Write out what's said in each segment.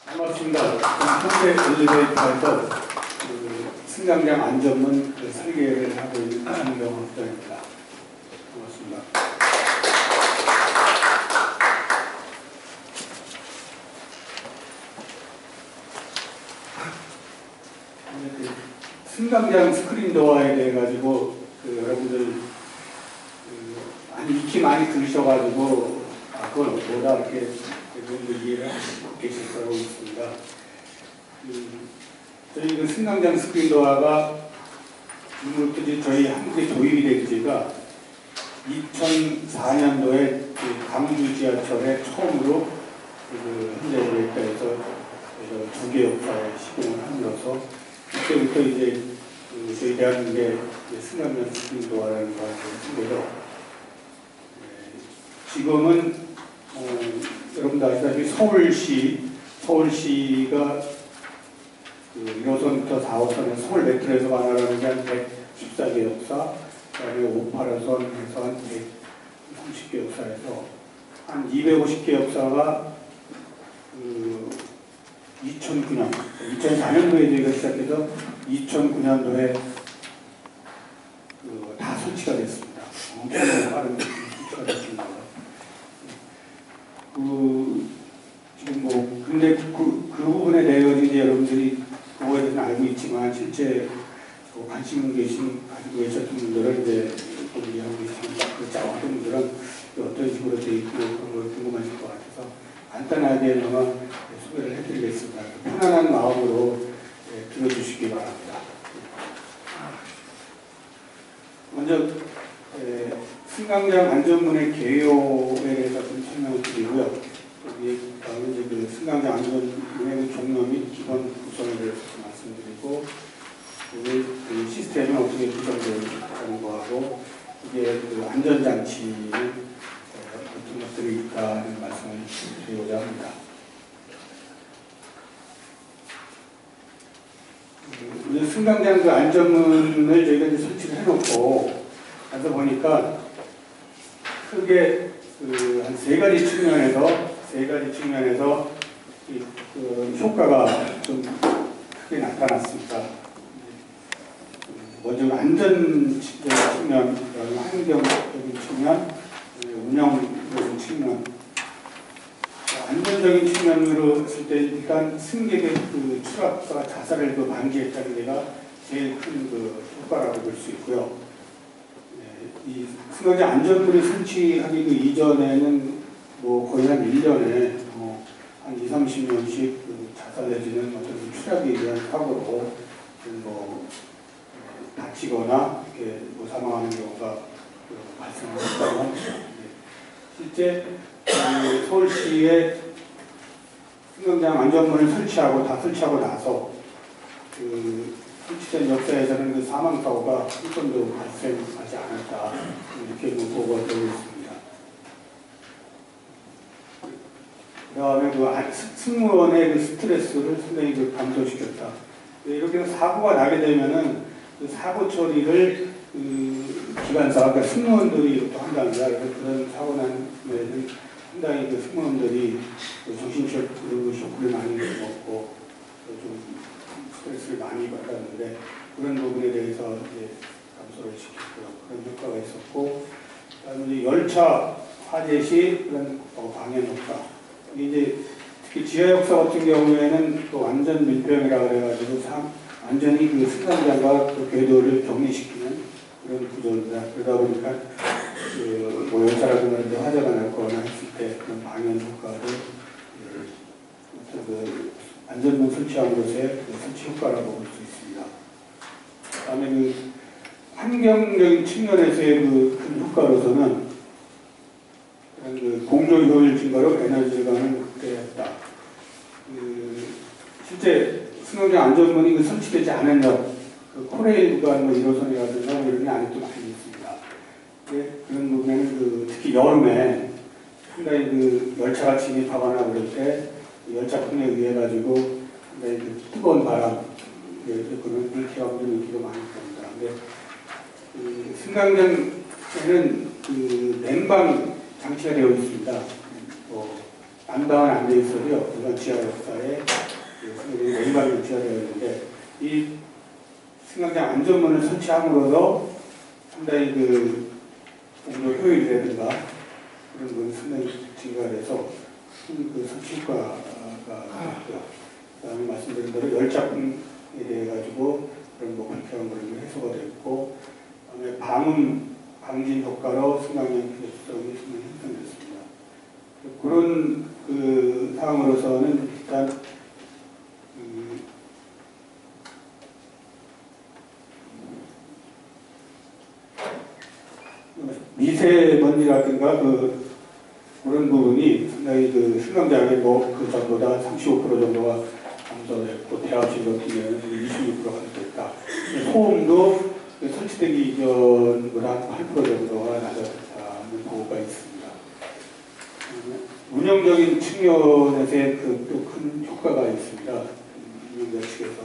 반갑습니다. 현대 엘리베이터에서 승강장 안전문 설계를 하고 있는 김경호 부장입니다. 반갑습니다. 승강장 스크린 도어에 대해 가지고 여러분들 익히 많이 들으셔가지고 그건 뭐다 이렇게 여러분들 이해를 하고 계실 거라고 있습니다. 저희 승강장 스크린 도어가 저희 한국에 도입이 된 지가 2004년도에 광주 지하철에 처음으로 현대 엘리베이터에서 2개 역사에 시공을 함으로써 그때부터 이제 저희 대한민국의 승강장 스크린 도어라는 것을 쓴 거죠. 지금은 여러분도 아시다시피 서울시가 1호선부터 4호선에 서울 메트로에서 관할하는 게 한 114개 역사, 그다음에 5~8호선에서 한 130개 역사에서 한 250개 역사가 2004년도에 저희가 시작해서 2009년도에 다 설치가 됐습니다. 엄청나게 빠른 설치가 됐습니다. 지금 근데 그 부분에 대해서 이제 여러분들이 그거에 대해서는 알고 있지만 실제 관심 가지고 계셨던 분들은 이제 이해하고 계시는 그렇지 않은 분들은 어떤 식으로 되어 있고 그런 걸 궁금하실 것 같아서 간단하게 소개를 해드리겠습니다. 편안한 마음으로 들어주시기 바랍니다. 먼저 승강장 안전문의 개요에 대해서 좀 설명을 드리고요. 다음에 이제 승강장 안전문의 종료 및 기본 구성에 대해서 말씀드리고, 시스템이 어떻게 구성되는 거하고, 이게 안전장치는 어떤 것들이 있다는 말씀을 드리고자 합니다. 승강장 안전문을 저희가 이제 설치를 해놓고 가서 보니까 크게 한 세 가지 측면에서 효과가 좀 크게 나타났습니다. 먼저 안전적인 측면, 환경적인 측면, 운영적인 측면. 안전적인 측면으로 했을 때 일단 승객의 추락과 자살을 방지했다는 데가 제일 큰 효과라고 볼 수 있고요. 이 승강장 안전문을 설치하기 이전에는 거의 한 1년에 한 20~30명씩 자살 내지는 어떤 추락에 의한 사고로 다치거나 이렇게 사망하는 경우가 발생했다고 실제 서울시의 승강장 안전문을 설치하고 나서 설치된 역사에서는 사망사고가 한 건도 발생하지 않았다 이렇게 보고가 되고 있습니다. 그 다음에 승무원의 스트레스를 상당히 감소시켰다. 이렇게 사고가 나게 되면은 사고 처리를 기관사, 그러니까 승무원들이 또 한답니다. 그래서 그런 사고 난 후에는 상당히 승무원들이 정신적 쇼크를 많이 먹고 좀 스트레스를 많이 받았는데 그런 부분에 대해서 이제 감소를 시켰고요. 그런 효과가 있었고, 그다음에 열차 화재 시 그런 방연 효과. 이제 특히 지하 역사 같은 경우에는 또 안전 밀폐형이라 그래가지고 완전히 승강장과 궤도를 격리시키는 그런 구조입니다. 그러다 보니까 열차라든가 화재가 났거나 했을 때 그런 방연 효과를 안전문 설치함으로써의 설치 효과라고 볼 수 있습니다. 그다음에 환경적인 측면에서의 큰 효과로서는 공조 효율 증가로 에너지 절감을 극대화했다. 실제 승강장 안전문이 설치되지 않은 역, 코레일 구간 1호선이라든가 이런 게 아직도 많이 있습니다. 그런 부분에는 특히 여름에 상당히 열차가 진입하거나 그럴 때 열차 풍에 의해 가지고 뜨거운 바람, 그런 불쾌감을 느끼고 많이 됩니다. 근데 승강장에는 냉방 장치가 되어 있습니다. 난방은 안 돼 있어도요. 일반 지하역사에 냉방이 지하되어 있는데 이 승강장 안전문을 설치함으로써 상당히 그 공조 효율이라든가 그런 건 상당히 증가가 돼서 그 설치 효과가 있고요. 그다음에 말씀드린 대로 열작품에 대해 가지고 그런 뭐 불쾌한 그런 게 해소가 됐고, 그다음에 방음 방진 효과로 승강장 필요성이 상당히 향상됐습니다. 그런 그 상황으로서는 일단 미세먼지라든가 그런 부분이 상당히 그 승강장에 그 전보다 35% 정도가 감소됐고, 대합실 같은 경우는 26%가 됐다. 소음도 설치되기 이전보다 8% 정도가 낮아졌다는 보고가 있습니다. 운영적인 측면에서의 또 큰 효과가 있습니다. 운영자 측에서.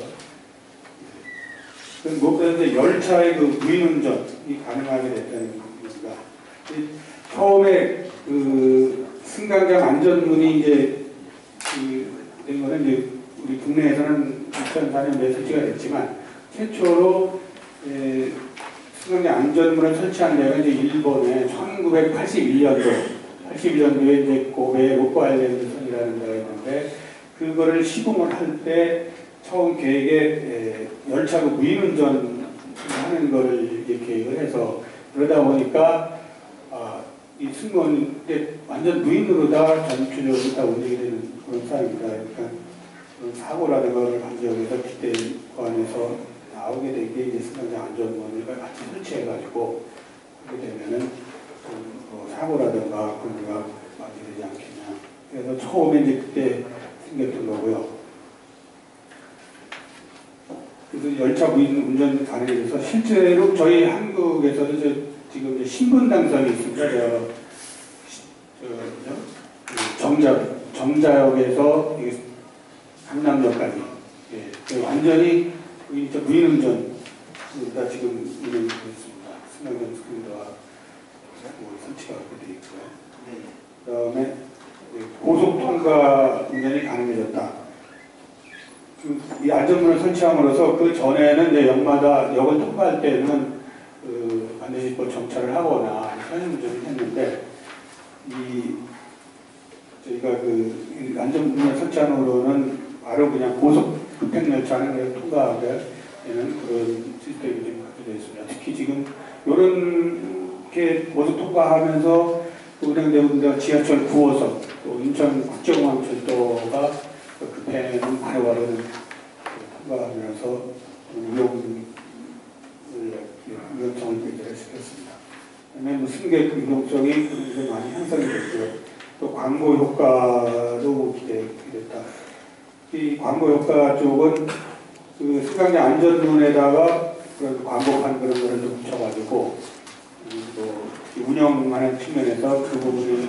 무엇보다 이제 열차의 그 무인운전이 가능하게 됐다는 겁니다. 처음에 그 승강장 안전문이 이제 된 거는 이제 우리 국내에서는 2004년도에 설치가 됐지만, 최초로 승강장 안전문을 설치한 데가 이제 일본의 1981년도에 이제 고베 로코 아일랜드 선이라는 데가 있는데, 그거를 시공을 할 때 처음 계획에 열차가 무인운전 하는 거를 이제 계획을 해서, 그러다 보니까 이 승무원 완전 무인으로 다 전투력으로 다 운영이 되는 그런 상황입니다. 그러니까 그런 사고라든가 한 지역에서 기대 관에서 나오게 된 게 이제 승강장 안전문을 같이 설치해가지고 하게 되면은 사고라든가 그런 거가 많이 되지 않겠냐. 그래서 처음에 이제 그때 생겼던 거고요. 그래서 열차 무인 운전 가능해져서 실제로 저희 한국에서도 지금 이제 신분 당선이 있습니다. 정자역에서 강남역까지 완전히 무인 운전다 지금 운영이 되고 있습니다. 승강장 스크린도와 설치가 그렇게 되어 있고요. 그다음에 고속 통과 운전이 가능해졌다. 이 안전문을 설치함으로써 그 전에는 이제 역마다 역을 통과할 때는 반드시 뭐 정차를 하거나 편의운전을 했는데, 저희가 그 안전문을 설치함으로는 바로 그냥 고속 급행열차는 그냥 통과하게 되는 그런 시스템이 좀 갖춰져 있습니다. 특히 지금 이렇게 고속 통과하면서 운행되고 있는 지하철 9호선, 또 인천 국제공항철도가 급행은 바로바로 통과하면서 위험성을 배제를 시켰습니다. 그다음에 뭐 승객 이동성이 많이 향상이 됐고요. 또 광고 효과도 기대됐다. 이 광고 효과 쪽은 그 승강장 안전문에다가 그런 광고판 그런 거를 좀 붙여가지고 또 운영하는 측면에서 그 부분을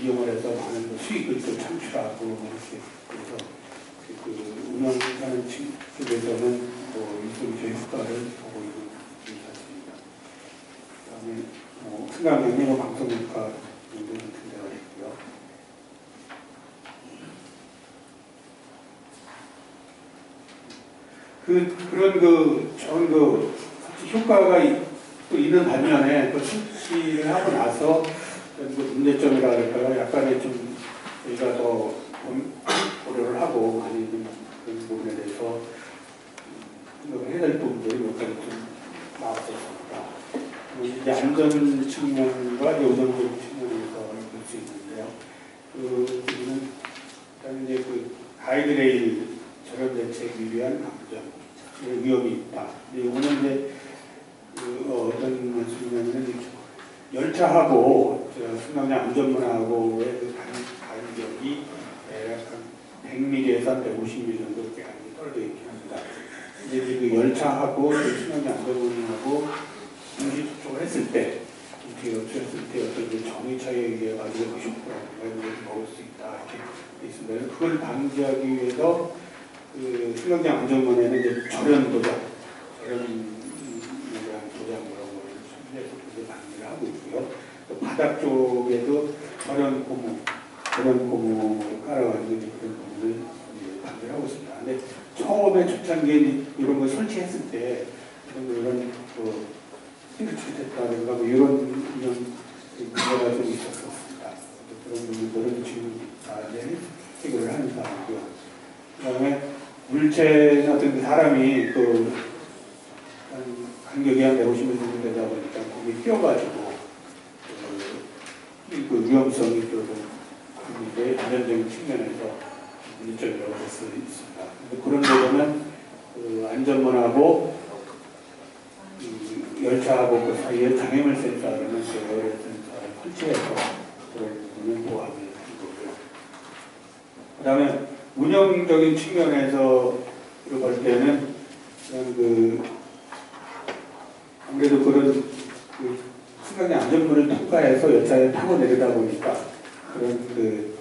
이용을 해서 많은 수익을 또 창출하고 이렇게 그래서 그 운영하는 측에서는 일종의 효과를 보고 있는 것 같습니다. 그다음에 승강장의 방송 효과 정도 같은 데가 있고요. 그런 좋은 효과가 또 있는 반면에 또 실시를 하고 나서 문제점이라 할까요? 약간의 좀 저희가 더 고려를 하고 많이 좀 그런 부분에 대해서 해야 될 부분들이 몇 가지 좀 나왔었습니다. 이제 안전 측면과 운영적 측면에서 볼 수 있는데요. 그 부분은 일단 이제 그 가이드레일 저렴 대책을 위한 강점 위험이 있다. 이거는 이제 어떤 말씀이냐면 열차하고 승강장 안전문하고의 그 간격이 약간 100mm에서 150mm 정도 이렇게 떨어져 있긴 합니다. 이제 그 열차하고 승강장 안전문하고 동시 접촉을 했을 때, 어떤 정의 차이에 의해 가지고 쇼크라든가 먹을 수 있다 이렇게 있습니다. 그걸 방지하기 위해서 그 승강장 안전문에는 이제 절연 도장이라는 도장이라고 선별해서 방지를 하고 있고요. 또 바닥 쪽에도 절연 고무 이제 그런 부분을 반대를 하고 있습니다. 근데 처음에 초창기에 이런 걸 설치했을 때 이런 생각했다든가 이런 문제가 좀 있었습니다. 그런 부분들은 지금 다 이제 해결을 하는 상황이고요. 그다음에 물체나 어떤 사람이 또 간격이 한 150m 정도 되다 보니까 거기에 끼어가지고 그 위험성이 또 안전적인 측면에서 문제점이라고 볼 수 있습니다. 그런 부분은 안전문하고 열차하고 그 사이에 장애물 센서라는 여러 센서를 설치해서 그런 부분을 보호하고 있는 거고요. 그 다음에 운영적인 측면에서 볼 때는 아무래도 그런 승강장 안전문을 통과해서 열차에 타고 내리다 보니까 그런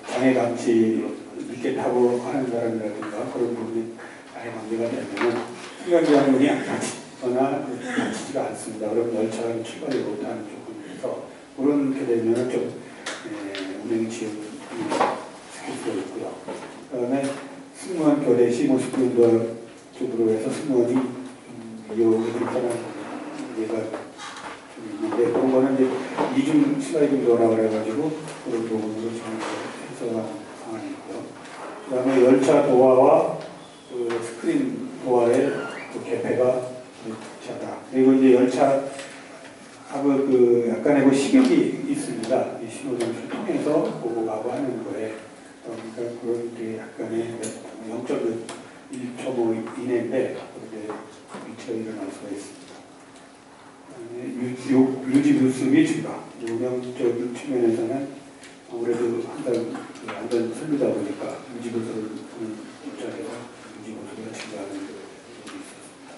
장애 감지 늦게 타고 하는 사람이라든가 그런 부분이 장애 감지가 되면은 승강장 문이 안 닫히거나 닫히지가 않습니다. 그럼 열차가 출발이 못하는 조건에서 그렇게 되면은 좀 운행 지연이 생길 수가 있고요. 그다음에 승무원 교대 시모스크린도 쪽으로 해서 승무원이 이용이 불편한 예가 좀 있는데 그런 거는 이제 이중 슬라이딩 도어라고 그래가지고 그런 부분으로 지금 해석한 상황이고요. 그 다음에 열차 도어와 그 스크린 도어의 그 개폐가 작다. 그리고 이제 열차하고 약간의 식욕이 있습니다. 이 신호등을 통해서 보고 가고 하는 거에 그러니까 그런 게 약간의 0.1초 이내인데 그렇게 위치가 일어날 수가 있습니다. 유지 누수미 증가. 운영적인 측면에서는 아무래도 항상 안전 설비다 보니까 유지 누수를 보는 입장에서 유지 누수가 증가하는 부분이 있었습니다.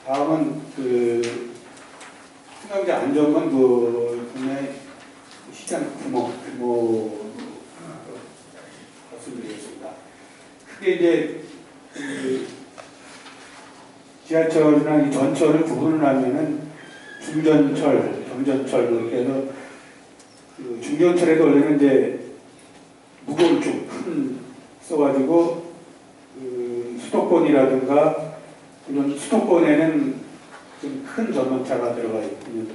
다음은 승강장 안전망 분의 시장 규모 말씀드리겠습니다. 크게 이제 지하철이나 이 전철을 구분을 하면은 중전철, 경전철 이렇게 해서 중전철에도 원래는 이제 무거운 줄 큰 써가지고 수도권이라든가 이런 수도권에는 좀 큰 전원차가 들어가 있고요.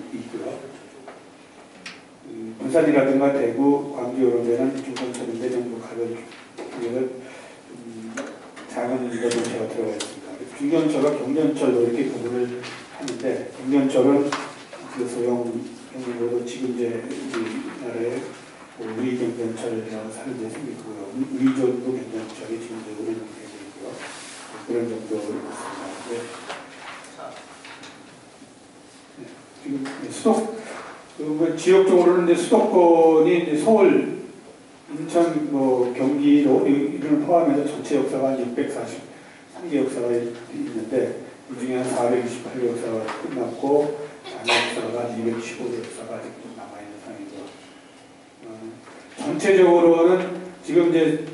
부산이라든가 대구, 광주 이런 데는 중전철인데 정도 가격 작은 전원차가 들어가 있습니다. 중전철과 경전철로 이렇게 구분을 하는데 경전철은 그 소형으로도 지금 이제 우리나라에 우리 경전철이라고 사는 데 생기고요. 위전도 경전철이 지금 운행되고 있고요. 그런 정도로 있습니다. 지금 지역적으로는 이제 수도권이 이제 서울, 인천, 경기도 이를 포함해서 전체 역사가 한 643개 역사가 있는데 그 중에 한 428개 역사가 끝났고 장애 역사가 215개 역사가 아직도 남아있는 상황이고 전체적으로는 지금 이제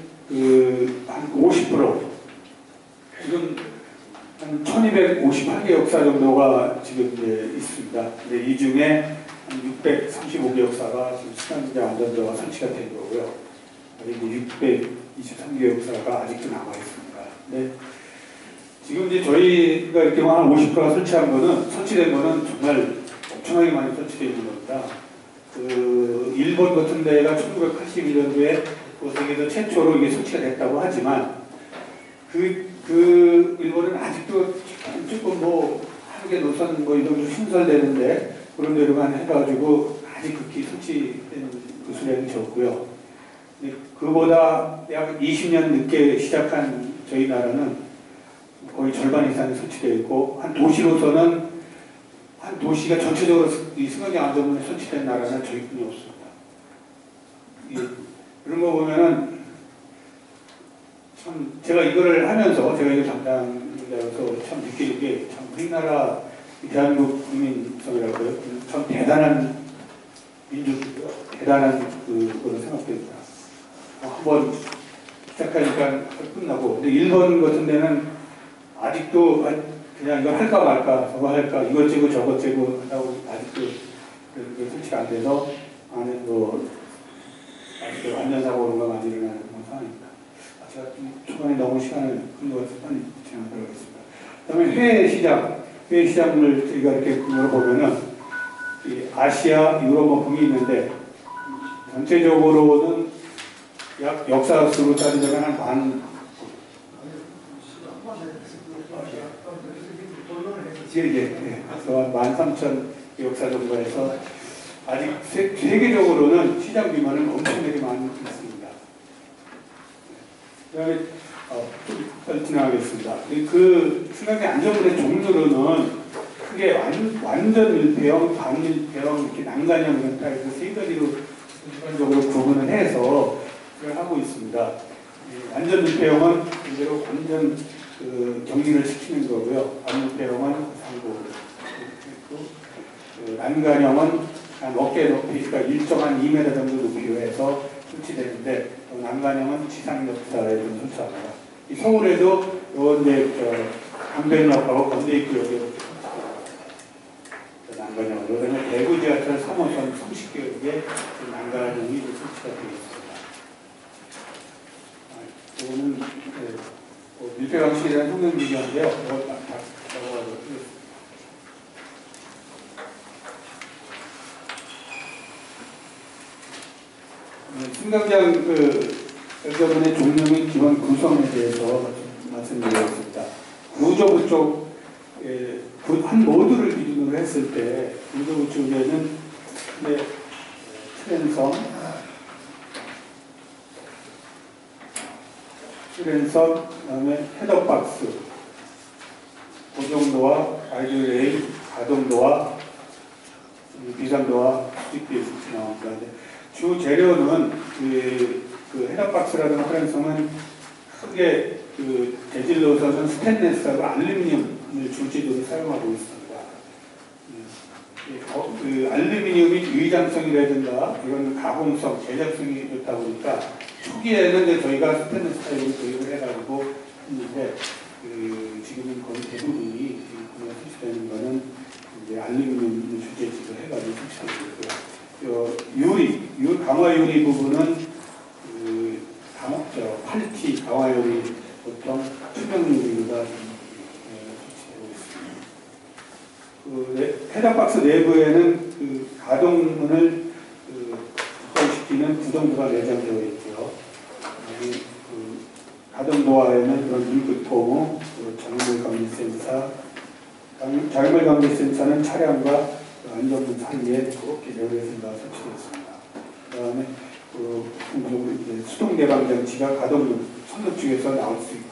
한 50% 지금 한 1258개 역사 정도가 지금 이제 있습니다. 근데 이 중에 한 635개 역사가 지금 승강장 안전도가 설치가 된 거고요. 그리고 623개 역사가 아직도 남아 있습니다. 네. 지금 이제 저희가 이렇게 한 50%가 설치된 거는 정말 엄청나게 많이 설치되어 있는 겁니다. 일본 같은 데가 1981년도에 세계에서 최초로 이게 설치가 됐다고 하지만 일본은 아직도 조금 한개 노선 이 정도 신설되는데 그런 데로만 해가지고 아직 극히 설치되는 그 수량이 적고요. 그보다 약 20년 늦게 시작한 저희 나라는 거의 절반 이상이 설치되어 있고 한 도시로서는 한 도시가 전체적으로 이 승강장 안전문에 설치된 나라는 저희뿐이 없습니다. 그런 거 보면은 참 제가 이거를 하면서 제가 이거 담당자로서 참 느끼는 게 참 우리나라 대한민국 국민성이라고요. 참 대단한 민족이고요. 대단한 그거를 생각됩니다. 한번 시작하니까 끝나고 근데 일본 같은 데는 아직도 그냥 이거 할까 말까 저거 할까 이것 째고 저것 째고 하다고 아직도 설치가 안 돼서 안에 안전사고 오류가 많이 일어나는 그런 상황입니다. 제가 좀 초반에 너무 시간을 끌어서 빨리 진행하도록 하겠습니다. 그다음에 해외 시장을 저희가 이렇게 물어보면은 아시아, 유럽 북이 있는데 전체적으로는 약 역사수로 따지자면 한 만, 그래서 13,000 역사 정도 해서 아직 세계적으로는 시장 규모는 엄청나게 많이 있습니다. 그 다음에 좀 진행하겠습니다. 그 승강기 안전문의 종류로는 크게 완전 밀폐형, 반밀폐형, 이렇게 난간형 형태에서 세 가지로 일반적으로 구분을 해서 하고 있습니다. 완전 밀폐형은 이대로 완전 정리를 시키는 거고요. 반밀폐형은 상부. 난간형은 한 어깨 높이, 그러니까 일정한 2m 정도 높이로 해서 설치되는데, 난간형은 지상 역사에 좀 설치합니다. 서울에도 이제 강변역하고 건대입구역에 난간형으로, 그다음에 대구 지하철 3호선 30개역에 난간형이 설치가 되어 있습니다. 이거는 밀폐 방식에 대한 성능 비교인데요. 이걸 다 적어가지고 쓰겠습니다. 승강장 여러분의 종류 및 기본 구성에 대해서 말씀드리겠습니다. 구조부 쪽 한 모듈을 기준으로 했을 때 구조부 쪽에는 트랜섬, 그다음에 헤더박스, 고정도와 가이드레일, 가동도와 비상도와 수직비 나옵니다. 주 재료는 그 헤더박스라는 트랜섬은 크게 재질로서는 스테인리스하고 알루미늄을 주재료로 사용하고 있습니다. 알루미늄이 유의장성이라든가 이런 가공성, 제작성이 좋다 보니까 초기에는 이제 저희가 스테인리스 타입으로 도입을 해가지고 했는데 지금은 거의 대부분이 국내에 설치되는 거는 이제 알루미늄 주재질로 해가지고 설치하고 있고요. 강화 유리 부분은 팔티 강화 유리 보통 투명 유리가 설치되고 있습니다. 헤더박스 내부에는 가동문을 시키는 구동부가 내장되어 있고요. 가동도화에는 그런 물급포무, 장애물 감지 센서, 장애물 감지 센서는 차량과 안전문 사이에 그렇게 내부에서 설치되어 있습니다. 그 다음에 수동 개방 장치가 가동문 선로 쪽에서 나올 수 있고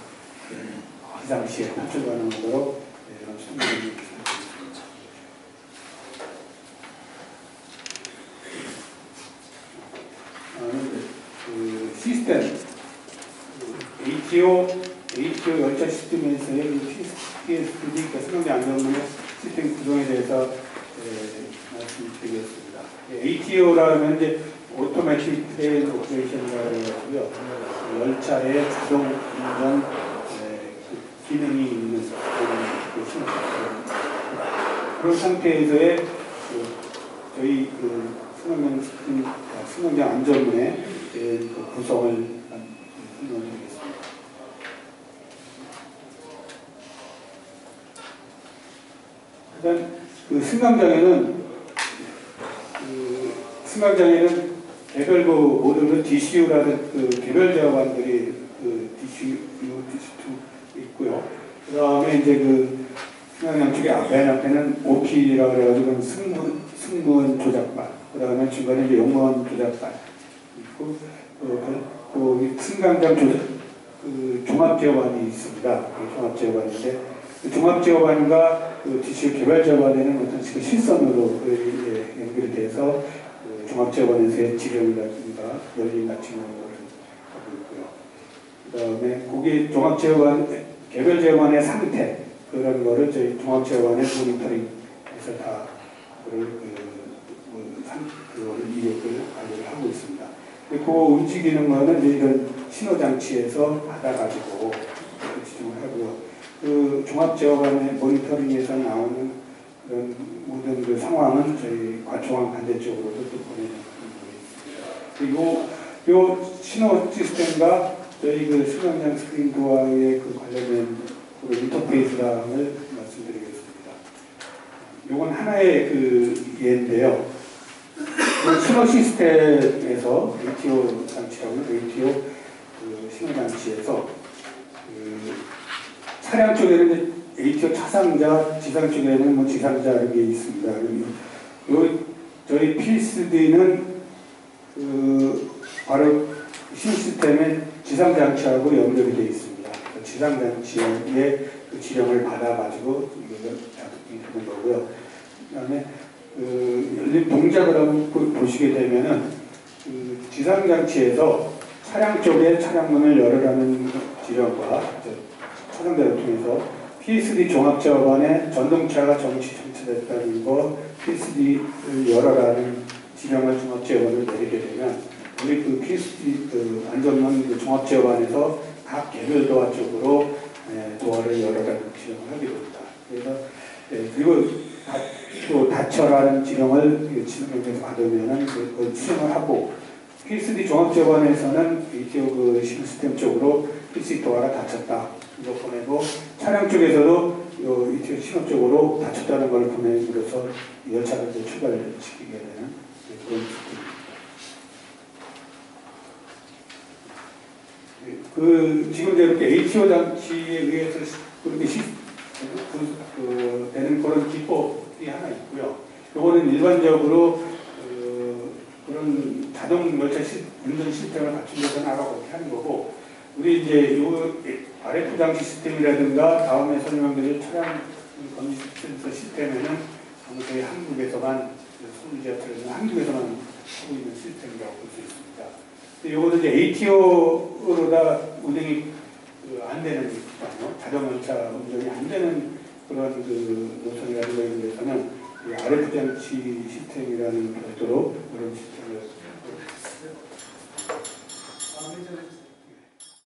비상시에 탈출 가능하도록 이런 수동 개방 장치가 시스템 ATO 열차 시스템에서의 PSPD, 그러니까 승강장 안전문의 시스템 구성에 대해서 말씀드리겠습니다. ATO라면 이제 오토매틱 트레인 오퍼레이션이라고 해가지고요. 열차의 자동 운전 기능이 있는 그런 상태에서의 저희 승강장 안전문의 구성을 설명드리겠습니다. 일단 승강장에는 개별부 모듈은 DCU라는 개별 제어관들이 DCU, DC2 있고요. 그 다음에 이제 승강장 쪽에 맨 앞에는 OP라고 해가지고 승무원 조작반, 그 다음에 중간에 이제 용무원 조작반 있고, 승강장 종합제어관이 있습니다. 종합제어관인데, 종합제어관과 DCU 개별제어관에는 어떤 실선으로 연결이 돼서 종합제어관에서의 지령이라든가 열린 닫힘을 하고 있고요. 그 다음에 거기 종합제어관, 개별제어관의 상태, 그런 거를 저희 종합제어관의 모니터링에서 다 이력을 관리를 하고 있습니다. 그 움직이는 거는 이런 신호장치에서 받아가지고 지정을 하고요. 종합제어관의 모니터링에서 나오는 그런 모든 상황은 저희 과초관 반대쪽으로도 또 보내는 부분이 있습니다. 그리고 요 신호 시스템과 저희 그 수정장 스크린 도어의 그 관련된 그 인터페이스랑을 말씀드리겠습니다. 요건 하나의 그 예인데요. 그 신호 시스템에서 ATO 장치라고 ATO 그 신호 장치에서 그 차량 쪽에는 ATO 차상자, 지상 쪽에는 뭐 지상자 이런 게 있습니다. 요 저희 PSD는 그 바로 신호 시스템의 지상 장치하고 연결이 되어 있습니다. 그 지상 장치의 그 지령을 받아가지고 이걸 되는 거고요. 그다음에 그 열린 동작을 한번 보시게 되면은 그 지상 장치에서 차량 쪽에 차량문을 열으라는 지령과 차량대를 통해서 PSD 종합제어반에 전동차가 정시 정체됐다는 거 PSD를 열어라는 지령을 종합제어반을 내리게 되면 우리 그 PSD 그 안전망 그 종합제어반에서 각 개별 도어 쪽으로 도어를 열어라는 지령을 하게 됩니다. 그래서 그리고 또 닫혀라는 지령을 지령에서 받으면은 그걸 수행을 하고 PSD 종합제어반에서는 ATO 그 시스템 쪽으로 PSD 도어가 닫혔다. 이거 보내고 차량 쪽에서도 ATO 신호 쪽으로 닫혔다는 걸 보내므로써 열차를 이제 출발시키게 되는 그런 시스템입니다. 그 지금 이렇게 ATO 장치에 의해서 그렇게 되는 그런 기법이 하나 있고요. 이거는 일반적으로 그런 자동 열차 운전 시스템을 갖춘 데서 나가고 그렇게 하는 거고, 우리 이제 요 RF 장치 시스템이라든가 다음에 설명드릴 차량 건지 센서 시스템에는 저희 한국에서만 서울지하철에는 한국에서만 하고 있는 시스템이라고 볼 수 있습니다. 이거는 이제 ATO로다 운행이 안 되는 자동 열차 운전이 안 되는 그런 그 노선이라든가 이런 데서는 RF 장치 시스템이라는 별도로 그런 시스템을